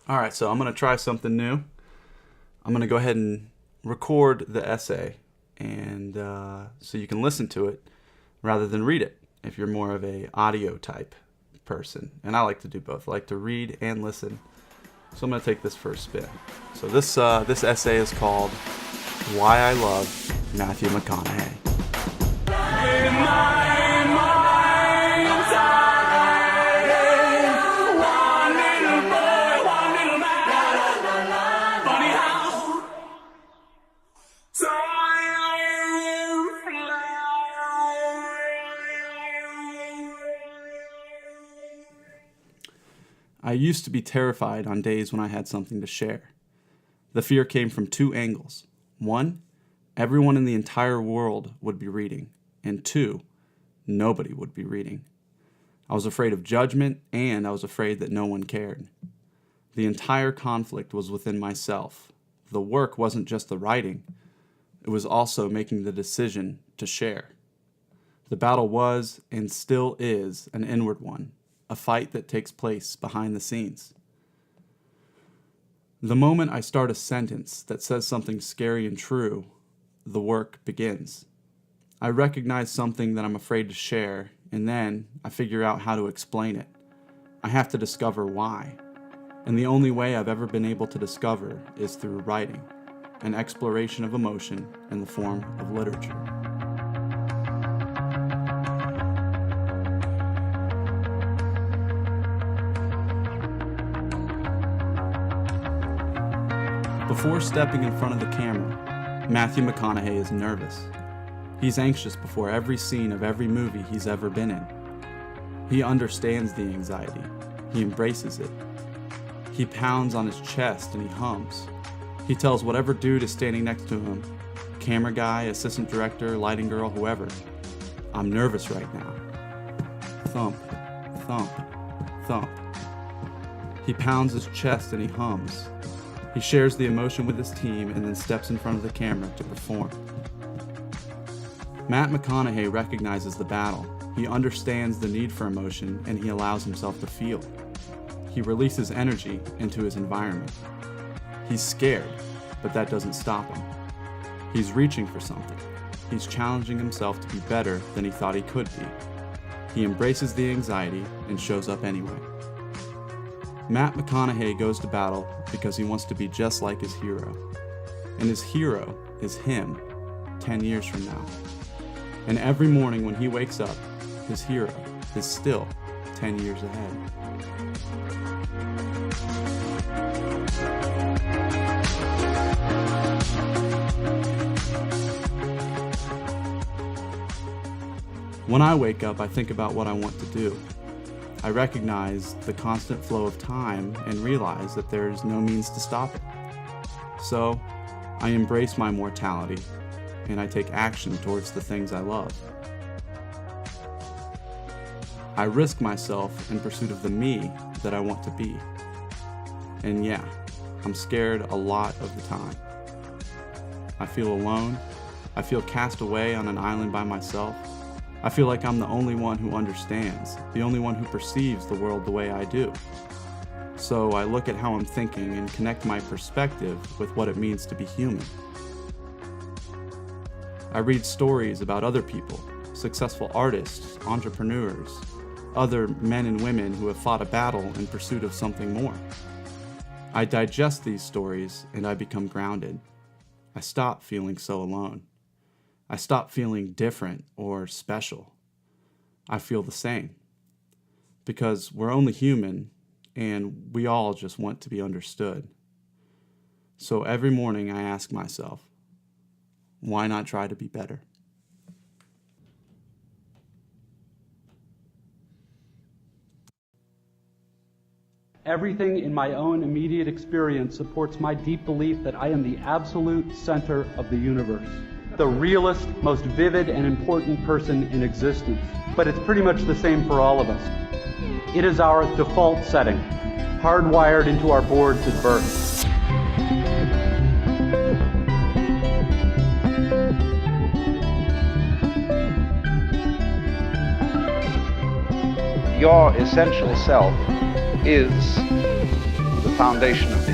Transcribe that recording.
All right, so I'm going to try something new. I'm going to go ahead and record the essay, and so you can listen to it rather than read it if you're more of a audio type person. And I like to do both. I like to read and listen. So I'm going to take this for a spin. So this essay is called Why I Love Matthew McConaughey. I used to be terrified on days when I had something to share. The fear came from two angles. One, everyone in the entire world would be reading. And two, nobody would be reading. I was afraid of judgment, and I was afraid that no one cared. The entire conflict was within myself. The work wasn't just the writing. It was also making the decision to share. The battle was, and still is, an inward one. A fight that takes place behind the scenes. The moment I start a sentence that says something scary and true, the work begins. I recognize something that I'm afraid to share, and then I figure out how to explain it. I have to discover why. And the only way I've ever been able to discover is through writing, an exploration of emotion in the form of literature. Before stepping in front of the camera, Matthew McConaughey is nervous. He's anxious before every scene of every movie he's ever been in. He understands the anxiety. He embraces it. He pounds on his chest and he hums. He tells whatever dude is standing next to him, camera guy, assistant director, lighting girl, whoever, "I'm nervous right now." Thump, thump, thump. He pounds his chest and he hums. He shares the emotion with his team and then steps in front of the camera to perform. Matt McConaughey recognizes the battle. He understands the need for emotion and he allows himself to feel. He releases energy into his environment. He's scared, but that doesn't stop him. He's reaching for something. He's challenging himself to be better than he thought he could be. He embraces the anxiety and shows up anyway. Matt McConaughey goes to battle because he wants to be just like his hero. And his hero is him 10 years from now. And every morning when he wakes up, his hero is still 10 years ahead. When I wake up, I think about what I want to do. I recognize the constant flow of time and realize that there's no means to stop it. So, I embrace my mortality and I take action towards the things I love. I risk myself in pursuit of the me that I want to be. And yeah, I'm scared a lot of the time. I feel alone. I feel cast away on an island by myself. I feel like I'm the only one who understands, the only one who perceives the world the way I do. So I look at how I'm thinking and connect my perspective with what it means to be human. I read stories about other people, successful artists, entrepreneurs, other men and women who have fought a battle in pursuit of something more. I digest these stories and I become grounded. I stop feeling so alone. I stop feeling different or special. I feel the same. Because we're only human and we all just want to be understood. So every morning I ask myself, why not try to be better? Everything in my own immediate experience supports my deep belief that I am the absolute center of the universe. The realest, most vivid, and important person in existence. But it's pretty much the same for all of us. It is our default setting, hardwired into our boards at birth. Your essential self is the foundation of